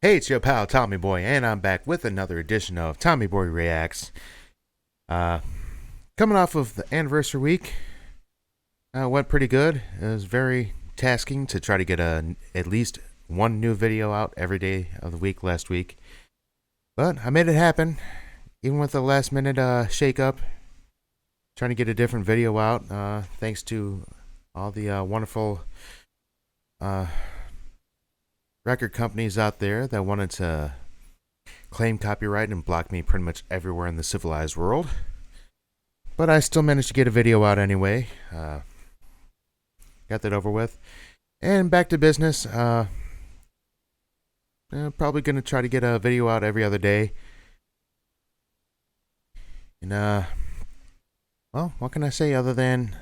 Hey, it's your pal Tommy Boy, and I'm back with another edition of Tommy Boy Reacts. Uh, Coming off of the anniversary week, went pretty good. It was very tasking to try to get at least one new video out every day of the week last week, but I made it happen, even with the last minute shake up, trying to get a different video out. Thanks to all the wonderful uh, record companies out there that wanted to claim copyright and block me pretty much everywhere in the civilized world. But I still managed to get a video out anyway. Got that over with. And back to business. Probably going to try to get a video out every other day. And, well, what can I say other than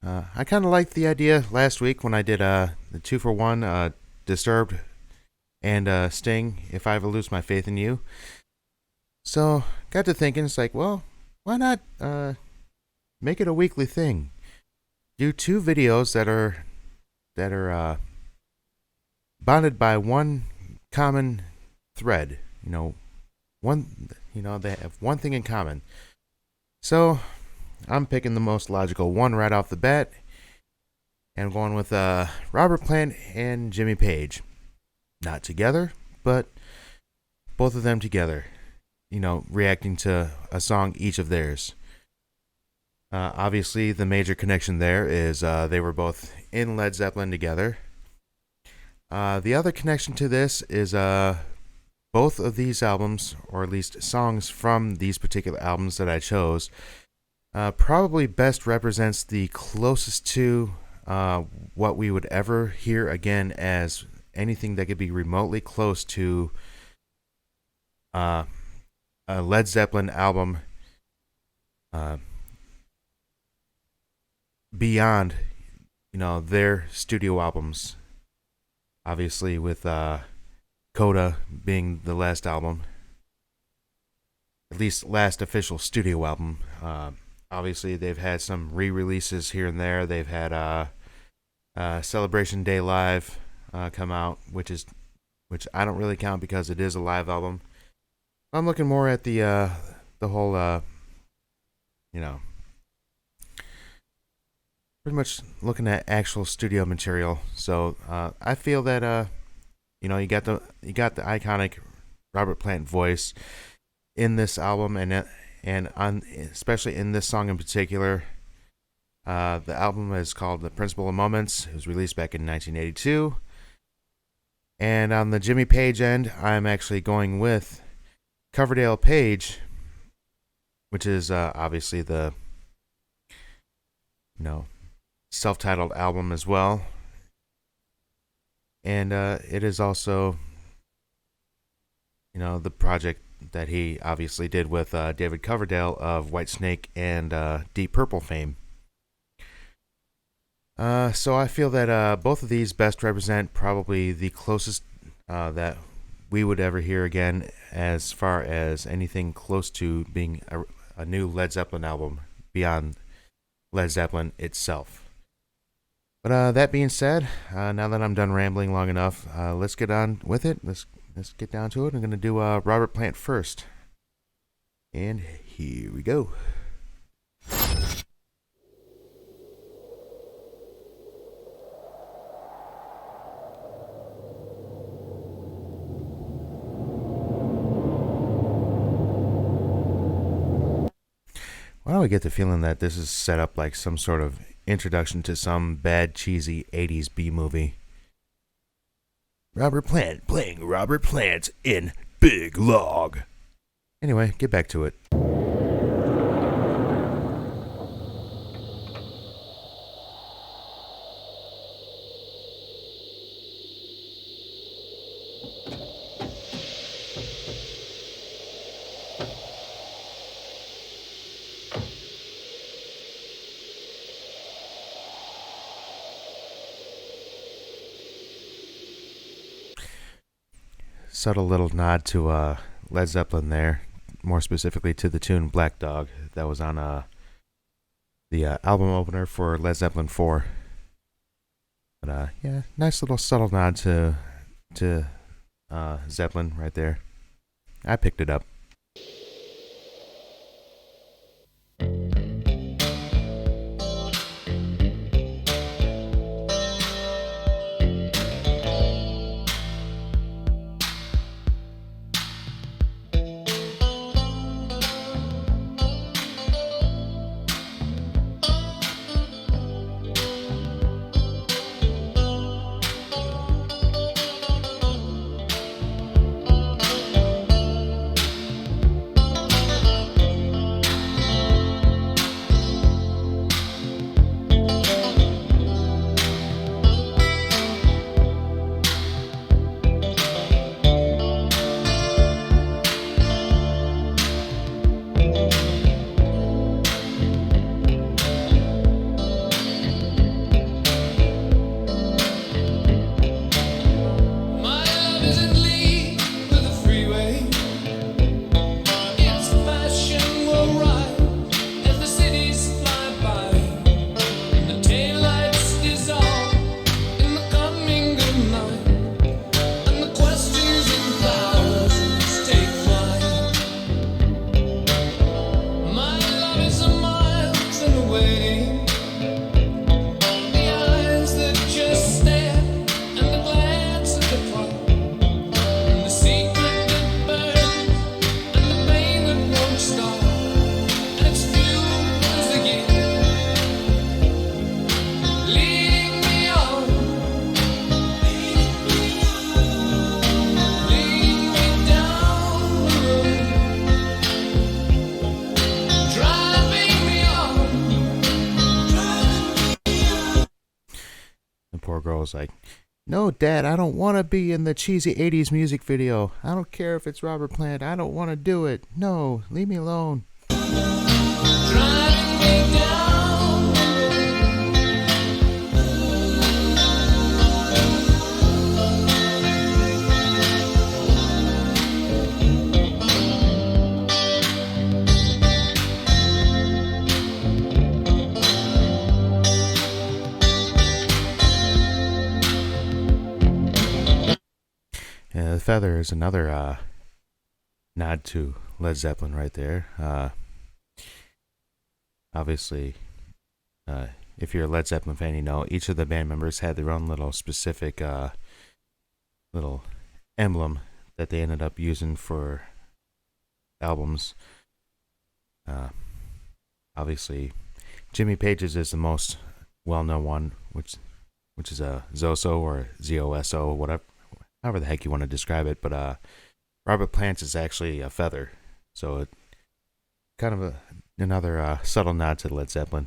I kind of liked the idea last week when I did the 2-for-1 Disturbed and Sting, If I Ever Lose My Faith in You. So, got to thinking, it's like, well, why not make it a weekly thing? Do two videos that are bonded by one common thread. They have one thing in common. So, I'm picking the most logical one right off the bat, and I'm going with Robert Plant and Jimmy Page. Not together, but both of them together. Reacting to a song each of theirs. Obviously, the major connection there is they were both in Led Zeppelin together. The other connection to this is both of these albums, or at least songs from these particular albums that I chose, probably best represents the closest to what we would ever hear again as anything that could be remotely close to a Led Zeppelin album beyond, their studio albums. Obviously, with Coda being the last album, at least last official studio album. Obviously, they've had some re-releases here and there. They've had Celebration Day Live come out, which I don't really count because it is a live album. I'm looking more at the whole, pretty much looking at actual studio material. So I feel that you got the iconic Robert Plant voice in this album, and on especially in this song in particular. The album is called The Principle of Moments. It was released back in 1982. And on the Jimmy Page end, I'm actually going with Coverdale Page, which is obviously the self-titled album as well. And it is also the project that he obviously did with David Coverdale of Whitesnake and Deep Purple fame. So I feel that both of these best represent probably the closest that we would ever hear again as far as anything close to being a new Led Zeppelin album beyond Led Zeppelin itself. But that being said, now that I'm done rambling long enough, let's get on with it. Let's get down to it. I'm going to do Robert Plant first. And here we go. Why do I get the feeling that this is set up like some sort of introduction to some bad, cheesy 80s B movie? Robert Plant playing Robert Plant in Big Log. Anyway, get back to it. Subtle little nod to Led Zeppelin there, more specifically to the tune Black Dog that was on the album opener for Led Zeppelin 4. But yeah, nice little subtle nod to Zeppelin right there. I picked it up. Poor girl was like, "No, Dad, I don't want to be in the cheesy 80s music video. I don't care if it's Robert Plant. I don't want to do it. No, leave me alone." Driving me down. Yeah, the feather is another nod to Led Zeppelin right there. Obviously, if you're a Led Zeppelin fan, you know each of the band members had their own little specific little emblem that they ended up using for albums. Obviously, Jimmy Page's is the most well-known one, which is a Zoso or Zoso, whatever, however the heck you want to describe it. But Robert Plant's is actually a feather, so it kind of another subtle nod to Led Zeppelin.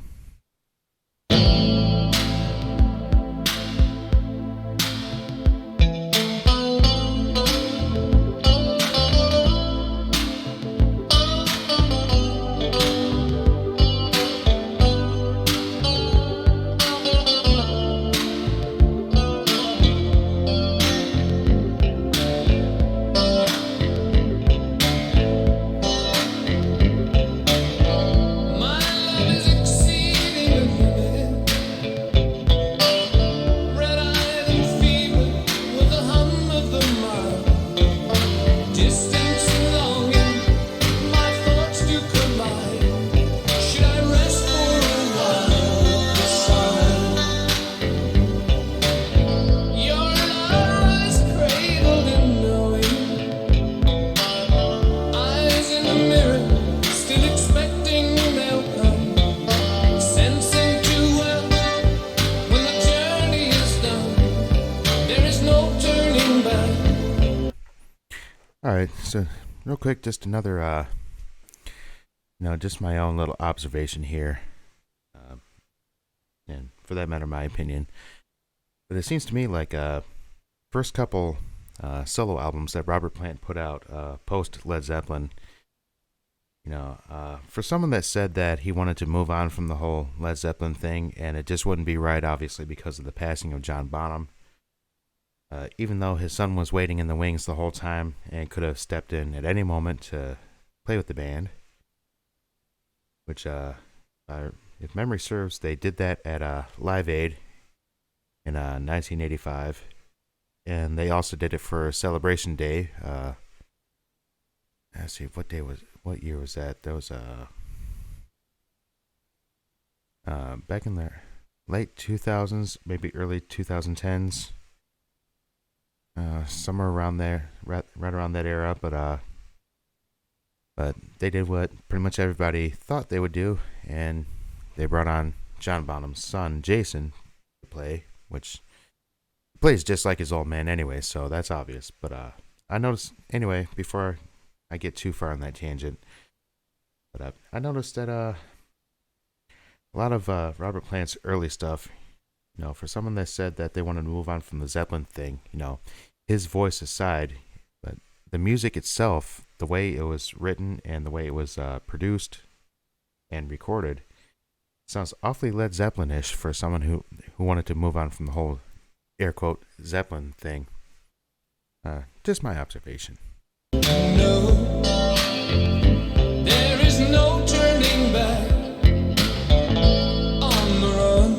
Alright, so real quick, just another, just my own little observation here. And for that matter, my opinion. But it seems to me like first couple solo albums that Robert Plant put out post Led Zeppelin, for someone that said that he wanted to move on from the whole Led Zeppelin thing, and it just wouldn't be right, obviously, because of the passing of John Bonham. Even though his son was waiting in the wings the whole time and could have stepped in at any moment to play with the band, which, if memory serves, they did that at Live Aid in 1985. and they also did it for Celebration Day. Let's see, what year was that? That was back in the late 2000s, maybe early 2010s, somewhere around there, right around that era. But they did what pretty much everybody thought they would do, and they brought on John Bonham's son, Jason, to play, which plays just like his old man anyway, so that's obvious. But I noticed, anyway, before I get too far on that tangent, but I noticed that a lot of Robert Plant's early stuff, for someone that said that they wanted to move on from the Zeppelin thing, his voice aside, but the music itself, the way it was written and the way it was produced and recorded, sounds awfully Led Zeppelinish for someone who wanted to move on from the whole air quote Zeppelin thing. Just my observation. No, there is no turning back on the run.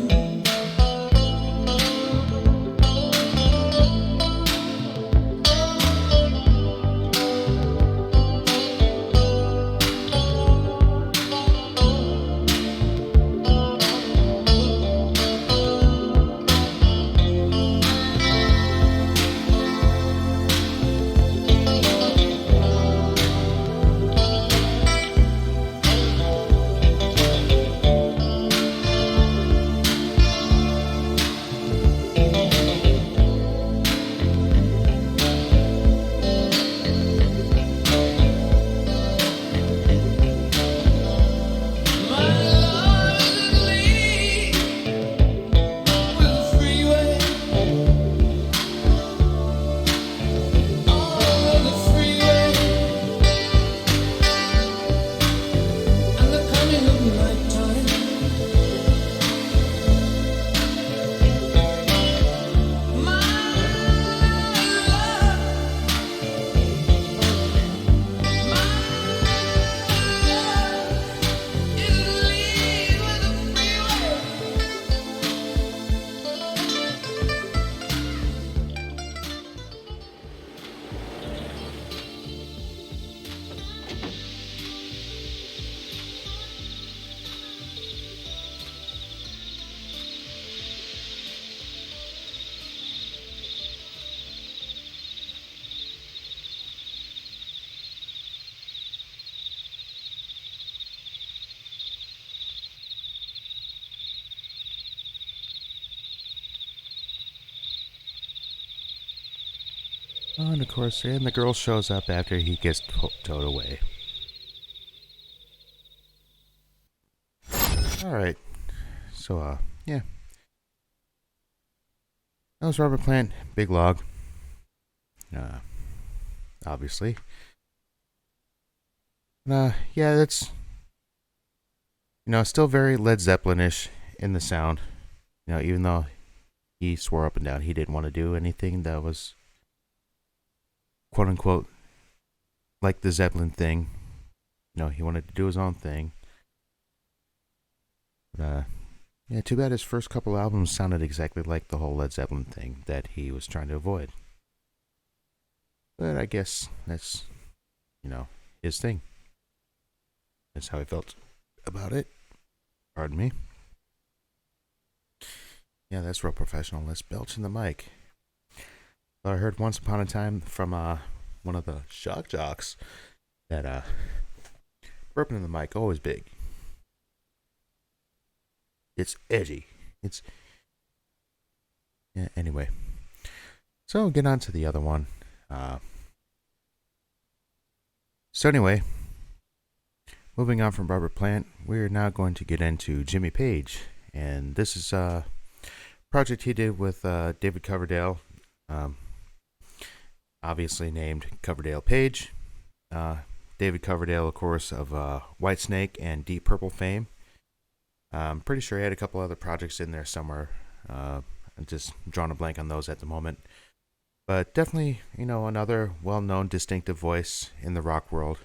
Oh, and of course, and the girl shows up after he gets towed away. Alright, so, yeah. That was Robert Plant, Big Log. Obviously. Yeah, that's, still very Led Zeppelinish in the sound. Even though he swore up and down he didn't want to do anything that was quote unquote like the Zeppelin thing. He wanted to do his own thing. But yeah, too bad his first couple albums sounded exactly like the whole Led Zeppelin thing that he was trying to avoid. But I guess that's, his thing. That's how he felt about it. Pardon me. Yeah, that's real professional. Let's belch in the mic. I heard once upon a time from one of the shock jocks that burping in the mic always big. It's edgy. Yeah. Anyway, so get on to the other one. So anyway, moving on from Robert Plant, we're now going to get into Jimmy Page, and this is a project he did with David Coverdale. Obviously named Coverdale Page. David Coverdale, of course, of Whitesnake and Deep Purple fame. I'm pretty sure he had a couple other projects in there somewhere. I'm just drawing a blank on those at the moment. But definitely, another well-known distinctive voice in the rock world.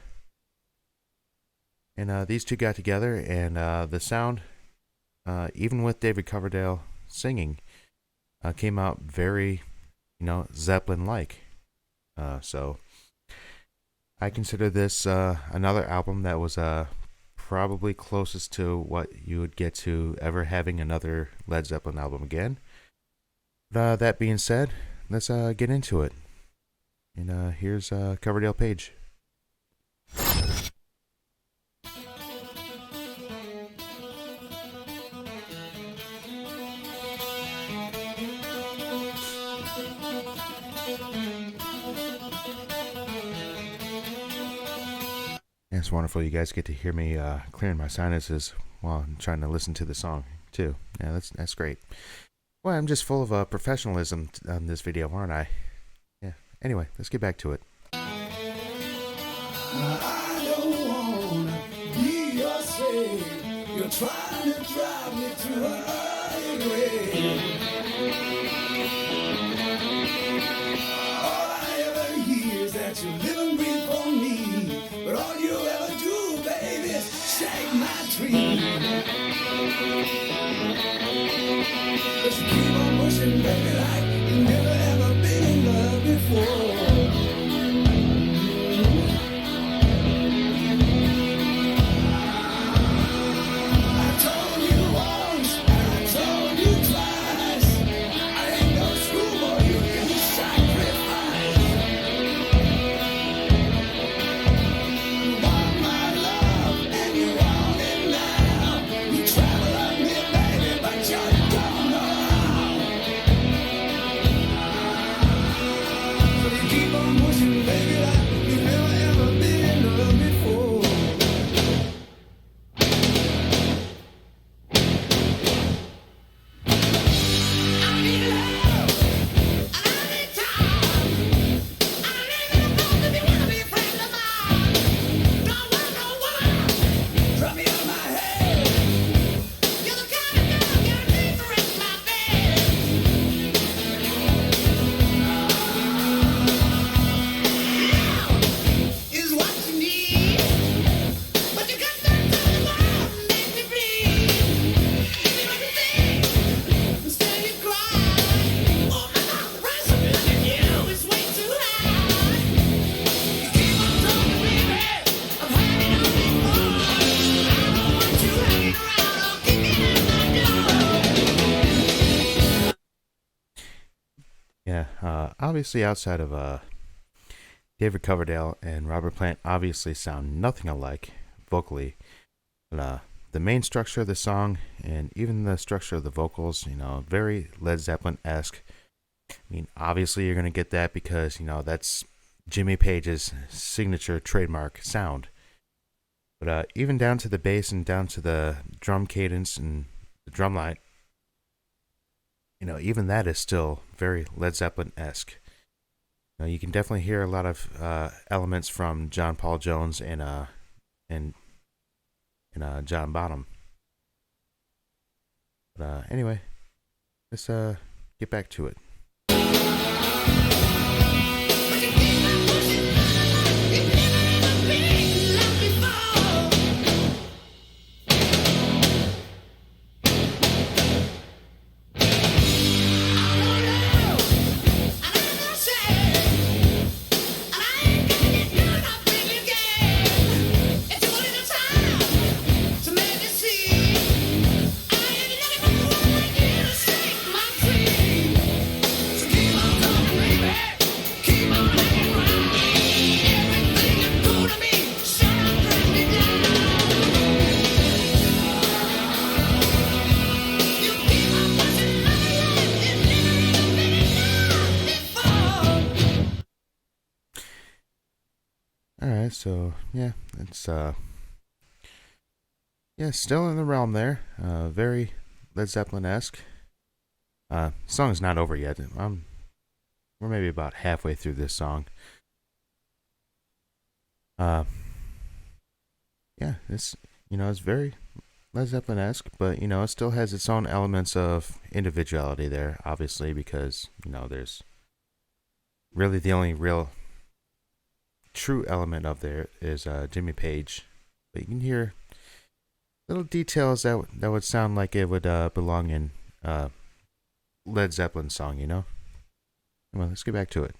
And these two got together, and the sound, even with David Coverdale singing, came out very Zeppelin-like. So I consider this another album that was probably closest to what you would get to ever having another Led Zeppelin album again. But, that being said, let's get into it. And here's Coverdale Page. It's wonderful you guys get to hear me clearing my sinuses while I'm trying to listen to the song too. Yeah, that's great. Well, I'm just full of professionalism on this video, aren't I? Yeah. Anyway, let's get back to it. I don't wanna be your slave. You're trying to drive me to a early grave. All I ever hear is that you live and breathe for me. But all you ever do, baby, is shake my tree. But you keep on pushing, baby, like you've never ever been in love before. Obviously, outside of David Coverdale and Robert Plant, obviously sound nothing alike vocally. But the main structure of the song and even the structure of the vocals, very Led Zeppelin-esque. I mean, obviously you're going to get that because, that's Jimmy Page's signature trademark sound. But even down to the bass and down to the drum cadence and the drum line, even that is still very Led Zeppelin-esque. You can definitely hear a lot of elements from John Paul Jones and John Bonham. But anyway, let's get back to it. Alright, so yeah, it's still in the realm there. Very Led Zeppelin-esque. Song's not over yet. We're maybe about halfway through this song. It's very Led Zeppelin-esque, but it still has its own elements of individuality there, obviously, because there's really the only real true element of there is Jimmy Page, but you can hear little details that would sound like it would belong in Led Zeppelin song, Come on, let's get back to it.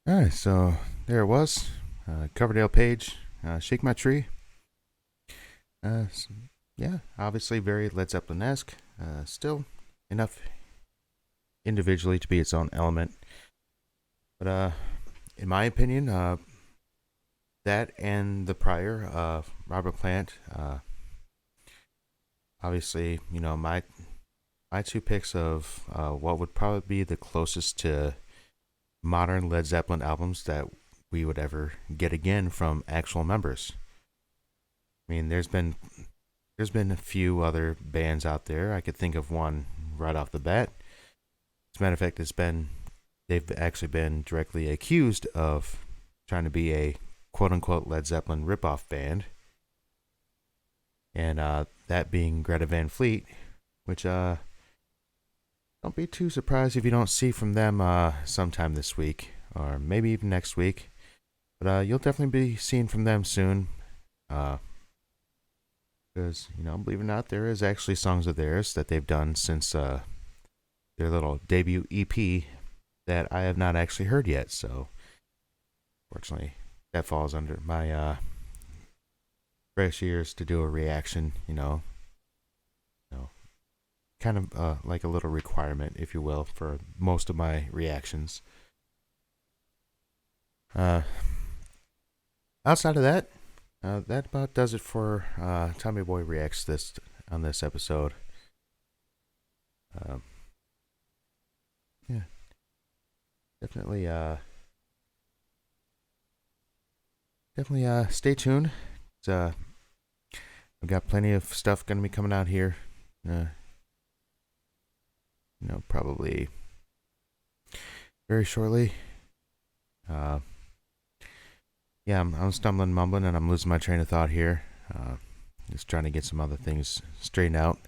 Alright, so there it was. Coverdale Page, Shake My Tree. Yeah, obviously very Led Zeppelin-esque. Still enough individually to be its own element. But in my opinion, that and the prior, Robert Plant, obviously, my two picks of what would probably be the closest to modern Led Zeppelin albums that we would ever get again from actual members. I mean, there's been a few other bands out there. I could think of one right off the bat. As a matter of fact, they've actually been directly accused of trying to be a quote-unquote Led Zeppelin ripoff band, and that being Greta Van Fleet, which don't be too surprised if you don't see from them sometime this week, or maybe even next week. But you'll definitely be seeing from them soon. Because, believe it or not, there is actually songs of theirs that they've done since their little debut EP that I have not actually heard yet. So, fortunately, that falls under my fresh ears to do a reaction, kind of like a little requirement, if you will, for most of my reactions. Outside of that, that about does it for Tommy Boy Reacts on this episode. Yeah, definitely stay tuned. I've got plenty of stuff going to be coming out here. Probably very shortly. Yeah, I'm stumbling, mumbling, and I'm losing my train of thought here. Just trying to get some other things straightened out.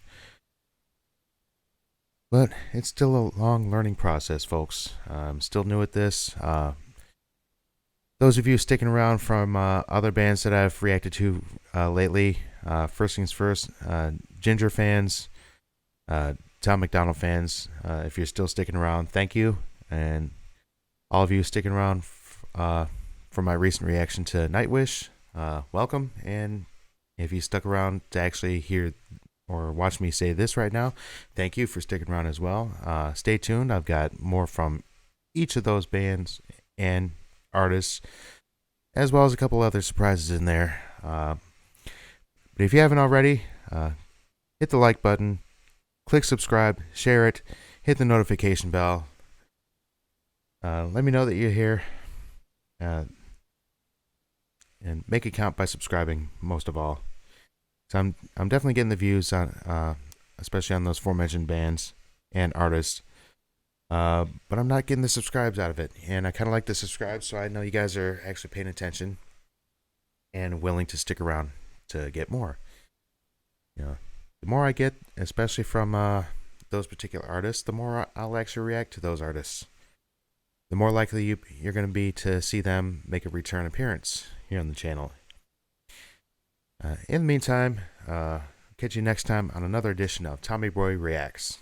But it's still a long learning process, folks. I'm still new at this. Those of you sticking around from other bands that I've reacted to lately, first things first, Ginger fans, Tom McDonald fans, if you're still sticking around, thank you. And all of you sticking around for my recent reaction to Nightwish, welcome. And if you stuck around to actually hear or watch me say this right now, thank you for sticking around as well. Stay tuned. I've got more from each of those bands and artists, as well as a couple other surprises in there. But if you haven't already, hit the like button, click subscribe, share it, hit the notification bell. Let me know that you're here. And make it count by subscribing, most of all. So I'm definitely getting the views on, especially on those aforementioned bands and artists. But I'm not getting the subscribes out of it, and I kind of like the subscribes, so I know you guys are actually paying attention and willing to stick around to get more. The more I get, especially from those particular artists, the more I'll actually react to those artists. The more likely you're going to be to see them make a return appearance here on the channel. In the meantime, catch you next time on another edition of Tommy Boy Reacts.